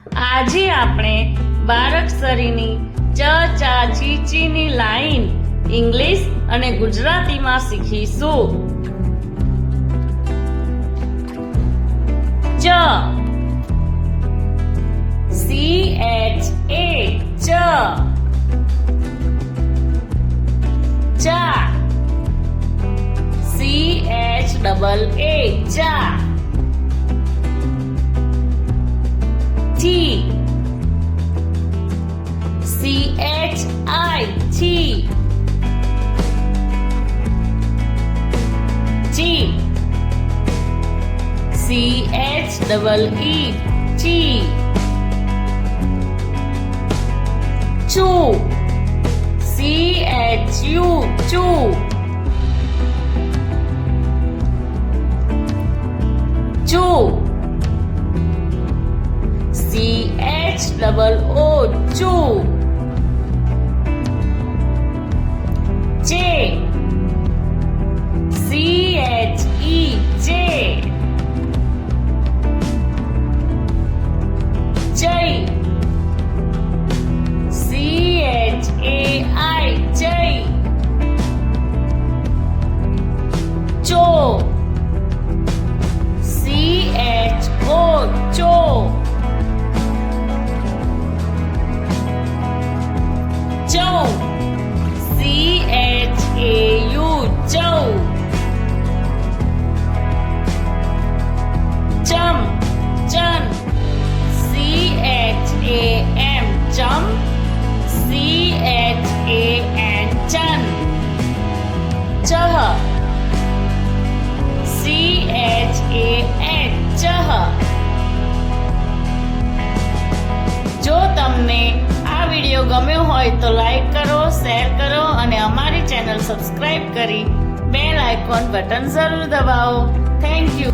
આજે આપણે બારાક્ષરીની ચ ચા ચી ચીની લાઈન ઇંગ્લિશ અને ગુજરાતીમાં શીખીશું. ચ CHA ચ ચા CHAA ચા ટી CHI ટી ટી CHEE ટી ચૂ CHU ચૂ ચૂ CHOO ચૂ ચે CHE ચે ચૈ CHAI ચૈ ચો CHO ચો ચૌ CHAU ચૌ ચમ ચન CHAM ચમ CHAN ચન ચહ CHAN ચહ. જો તમને આ વિડીયો ગમ્યો હોય તો લાઈક કરો, શેર કરો અને અમારી ચેનલ સબસ્ક્રાઇબ કરી બેલ આઇકોન બટન જરૂર દબાવો. Thank you.